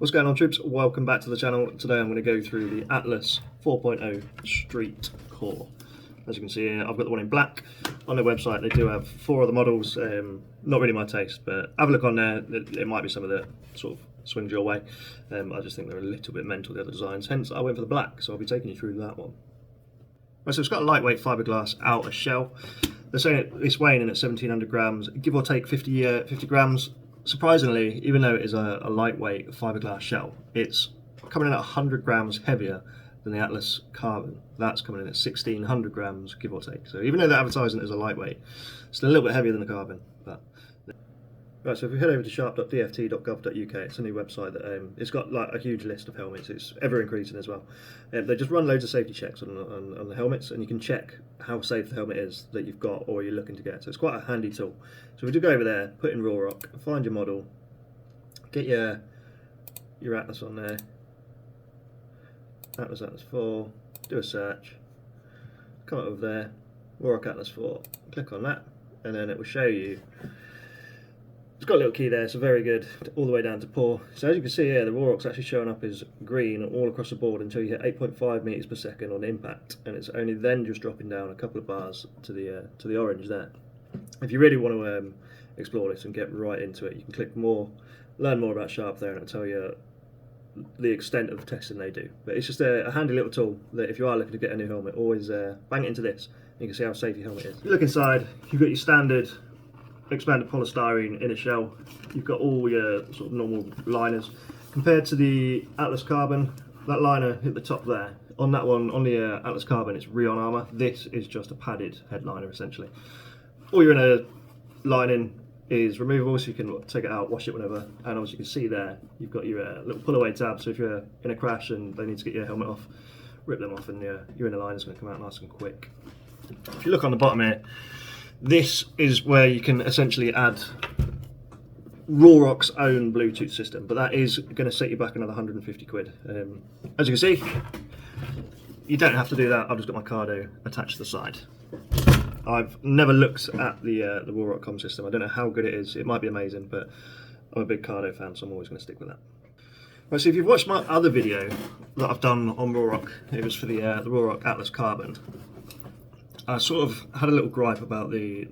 What's going on, troops? Welcome back to the channel. Today I'm going to go through the Atlas 4.0 Street Core. As you can see here, I've got the one in black. On their website they do have 4 other models, not really my taste, but have a look on there. It might be some of the sort of swings your way. I just think they're a little bit mental, the other designs, hence I went for the black, so I'll be taking you through that one. Right, so it's got a lightweight fiberglass outer shell. They're saying it's weighing in at 1700 grams, give or take 50 grams. Surprisingly, even though it is a lightweight fiberglass shell, it's coming in at 100 grams heavier than the Atlas Carbon. That's coming in at 1600 grams, give or take. So even though they're advertising it as a lightweight, it's a little bit heavier than the Carbon. Right, so if we head over to sharp.dft.gov.uk, it's a new website that it's got like a huge list of helmets. It's ever increasing as well. They just run loads of safety checks on the helmets, and you can check how safe the helmet is that you've got or you're looking to get. So it's quite a handy tool. So if we do go over there, put in Ruroc, find your model, get your Atlas on there, Atlas 4, do a search, come up over there, Ruroc Atlas 4, click on that, and then it will show you. It's got a little key there, so very good, all the way down to pour. So as you can see here, the Ruroc's actually showing up as green all across the board until you hit 8.5 meters per second on impact, and it's only then just dropping down a couple of bars to the orange there. If you really want to explore this and get right into it, you can click more, learn more about Sharp there, and it'll tell you the extent of the testing they do. But it's just a handy little tool that if you are looking to get a new helmet, always bang it into this, and you can see how safe your helmet is. If you look inside, you've got your standard expanded polystyrene inner shell. You've got all your sort of normal liners. Compared to the Atlas Carbon, that liner at the top there, on that one, on the Atlas Carbon, it's Rayon armour. This is just a padded headliner essentially. All your inner lining is removable, so you can take it out, wash it whenever, and obviously you can see there, you've got your little pull away tab, so if you're in a crash and they need to get your helmet off, rip them off and your inner line is going to come out nice and quick. If you look on the bottom here, this is where you can essentially add Ruroc's own Bluetooth system, but that is going to set you back another 150 quid. As you can see, you don't have to do that. I've just got my Cardo attached to the side. I've never looked at the Ruroc comm system. I don't know how good it is. It might be amazing, but I'm a big Cardo fan, so I'm always going to stick with that. Right, so if you've watched my other video that I've done on Ruroc, it was for the Ruroc Atlas Carbon. I sort of had a little gripe about the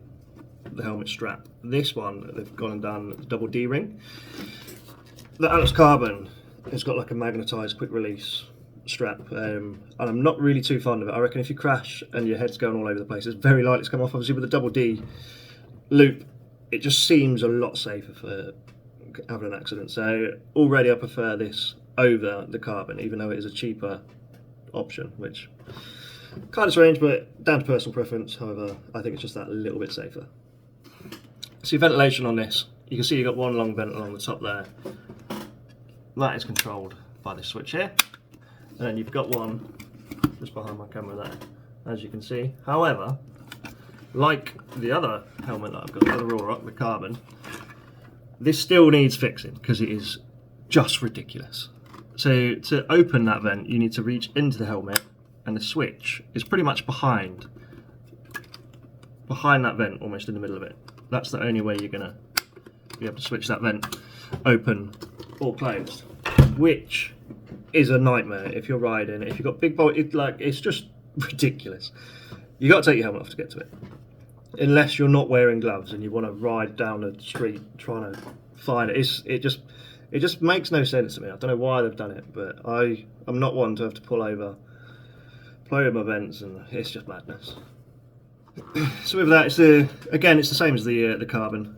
helmet strap. This one, they've gone and done the double D ring. The Atlas Carbon has got like a magnetised quick release strap, and I'm not really too fond of it. I reckon if you crash and your head's going all over the place, it's very likely to come off. Obviously with the double D loop, it just seems a lot safer for having an accident. So already I prefer this over the Carbon, even though it is a cheaper option, which kind of strange, but down to personal preference. However, I think it's just that little bit safer. See, ventilation on this, you can see you've got one long vent along the top there. That is controlled by this switch here. And then you've got one just behind my camera there, as you can see. However, like the other helmet that I've got, the other Ruroc, the Carbon, this still needs fixing because it is just ridiculous. So to open that vent, you need to reach into the helmet, and the switch is pretty much behind that vent, almost in the middle of it. That's the only way you're going to be able to switch that vent open or closed, which is a nightmare if you're riding. If you've got big bolt, it's just ridiculous. You got to take your helmet off to get to it, unless you're not wearing gloves and you want to ride down the street trying to find it. It just makes no sense to me. I don't know why they've done it, but I'm not one to have to pull over my vents, and it's just madness. So with that, it's the same as the Carbon.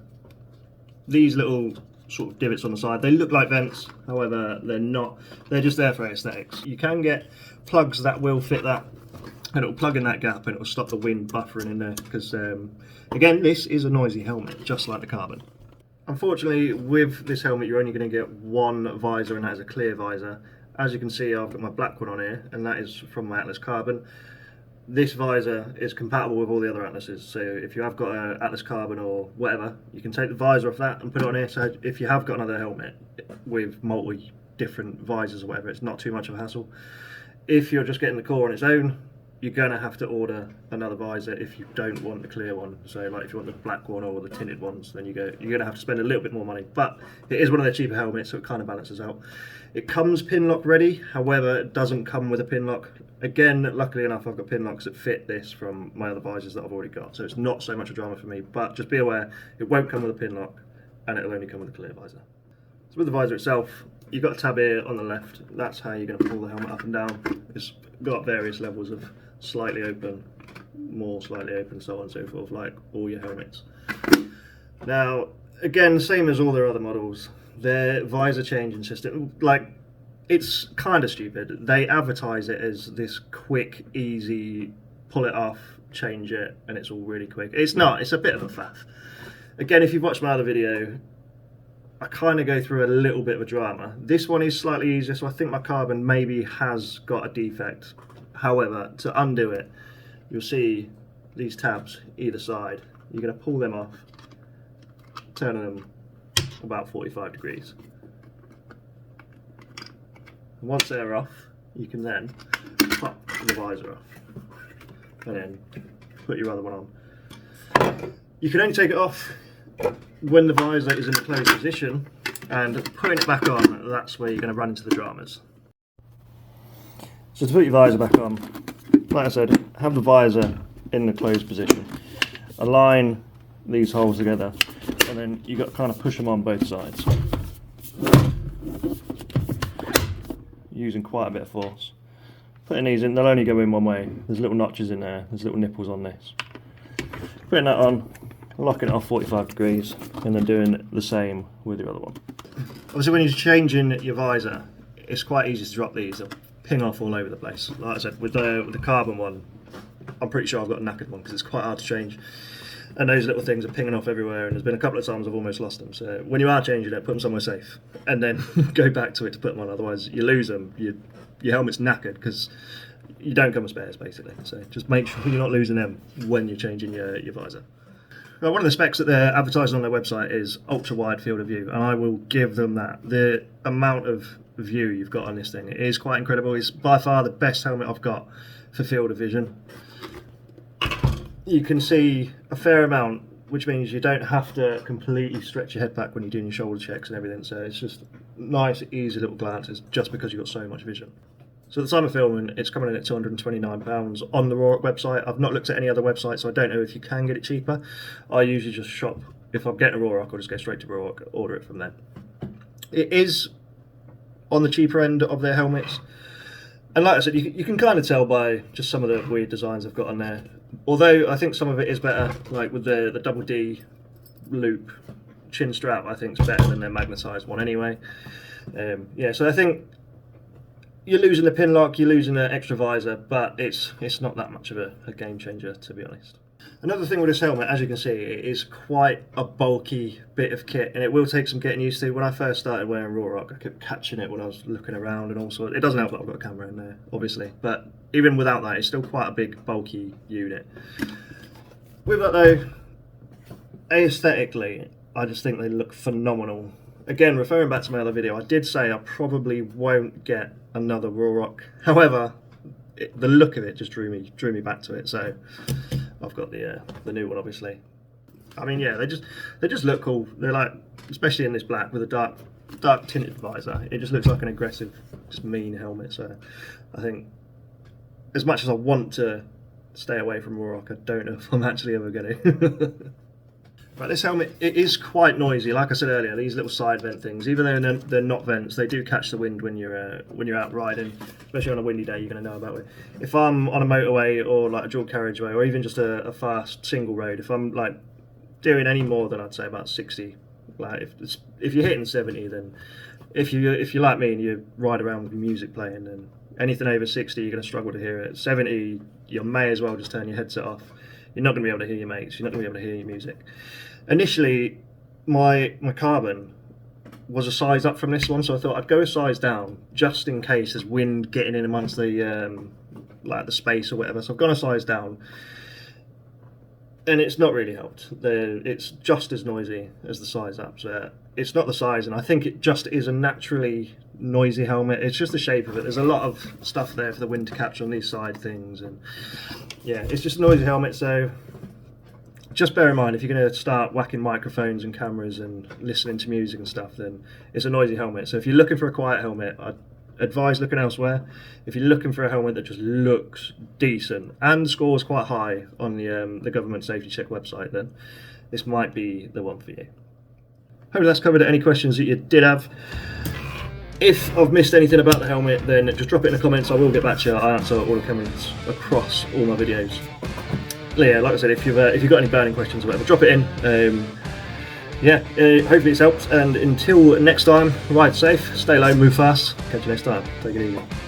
These little sort of divots on the side, they look like vents, however they're not. They're just there for aesthetics. You can get plugs that will fit that, and it'll plug in that gap and it'll stop the wind buffering in there, because again, this is a noisy helmet just like the Carbon. Unfortunately, with this helmet you're only going to get one visor, and that is a clear visor. As you can see, I've got my black one on here, and that is from my Atlas Carbon. This visor is compatible with all the other Atlases, so if you have got an Atlas Carbon or whatever, you can take the visor off that and put it on here. So if you have got another helmet with multi different visors or whatever, it's not too much of a hassle. If you're just getting the core on its own, you're going to have to order another visor if you don't want the clear one. So like if you want the black one or the tinted ones, then you're going to have to spend a little bit more money. But it is one of their cheaper helmets, so it kind of balances out. It comes pin lock ready, however it doesn't come with a pin lock. Again, luckily enough, I've got pin locks that fit this from my other visors that I've already got, so it's not so much a drama for me. But just be aware, it won't come with a pin lock, and it'll only come with a clear visor. So with the visor itself, you've got a tab here on the left. That's how you're going to pull the helmet up and down. It's got various levels of slightly open, more slightly open, so on and so forth, like all your helmets. Now, again, same as all their other models, their visor changing system, like, it's kind of stupid. They advertise it as this quick, easy, pull it off, change it, and it's all really quick. It's not, it's a bit of a faff. Again, if you've watched my other video, I kind of go through a little bit of a drama. This one is slightly easier, so I think my carbon maybe has got a defect. However, to undo it, you'll see these tabs either side. You're going to pull them off, turning them about 45 degrees. And once they're off, you can then pop the visor off and then put your other one on. You can only take it off when the visor is in the closed position, and putting it back on, that's where you're going to run into the dramas. So to put your visor back on, like I said, have the visor in the closed position. Align these holes together, and then you've got to kind of push them on both sides. Using quite a bit of force. Putting these in, they'll only go in one way. There's little notches in there, there's little nipples on this. Putting that on, locking it off 45 degrees, and then doing the same with your other one. Obviously when you're changing your visor, it's quite easy to drop these. They'll ping off all over the place. Like I said, with the carbon one, I'm pretty sure I've got a knackered one because it's quite hard to change. And those little things are pinging off everywhere, and there's been a couple of times I've almost lost them. So when you are changing it, put them somewhere safe, and then go back to it to put them on. Otherwise, you lose them. Your helmet's knackered because you don't come with spares, basically. So just make sure you're not losing them when you're changing your visor. Now, one of the specs that they're advertising on their website is ultra wide field of view, and I will give them that. The amount of view you've got on this thing is quite incredible. It's by far the best helmet I've got for field of vision. You can see a fair amount, which means you don't have to completely stretch your head back when you're doing your shoulder checks and everything, so it's just nice, easy little glances just because you've got so much vision. So at the time of filming, it's coming in at £229 on the Ruroc website. I've not looked at any other websites, so I don't know if you can get it cheaper. I usually just shop, if I'm getting a Ruroc, I'll just go straight to Ruroc, order it from them. It is on the cheaper end of their helmets, and like I said, you can kind of tell by just some of the weird designs I've got on there. Although I think some of it is better, like with the double D loop chin strap, I think it's better than their magnetised one anyway. Yeah, so I think you're losing the pin lock, you're losing the extra visor, but it's not that much of a game changer, to be honest. Another thing with this helmet, as you can see, it is quite a bulky bit of kit, and it will take some getting used to. When I first started wearing Ruroc, I kept catching it when I was looking around and all sorts. It doesn't help that I've got a camera in there, obviously, but even without that, it's still quite a big, bulky unit. With that though, aesthetically, I just think they look phenomenal. Again, referring back to my other video, I did say I probably won't get another Ruroc. However, the look of it just drew me back to it, so I've got the new one, obviously. I mean, yeah, they just look cool. They're like, especially in this black with a dark tinted visor, it just looks like an aggressive, just mean helmet. So I think, as much as I want to stay away from Ruroc, I don't know if I'm actually ever going to. Right, this helmet, it is quite noisy. Like I said earlier, these little side vent things, even though they're not vents, they do catch the wind when you're out riding, especially on a windy day. You're going to know about it. If I'm on a motorway or like a dual carriageway, or even just a fast single road, if I'm like doing any more than, I'd say, about 60, like if you're hitting 70, then if you're like me and you ride around with music playing, then anything over 60 you're going to struggle to hear it. 70, you may as well just turn your headset off. You're not going to be able to hear your mates, you're not going to be able to hear your music. Initially, my carbon was a size up from this one, so I thought I'd go a size down, just in case there's wind getting in amongst the like the space or whatever. So I've gone a size down, and it's not really helped. It's just as noisy as the size up, so it's not the size, and I think it just is a naturally noisy helmet. It's just the shape of it. There's a lot of stuff there for the wind to catch on these side things, and yeah, it's just a noisy helmet. So just bear in mind, if you're going to start whacking microphones and cameras and listening to music and stuff, then it's a noisy helmet. So if you're looking for a quiet helmet, I'd advise looking elsewhere. If you're looking for a helmet that just looks decent and scores quite high on the government safety check website, then this might be the one for you. Hopefully that's covered any questions that you did have. If I've missed anything about the helmet, then just drop it in the comments. I will get back to you. I answer all the comments across all my videos. Yeah, like I said, if you've got any burning questions or whatever, drop it in. Hopefully it's helped. And until next time, ride safe, stay low, move fast. Catch you next time. Take it easy.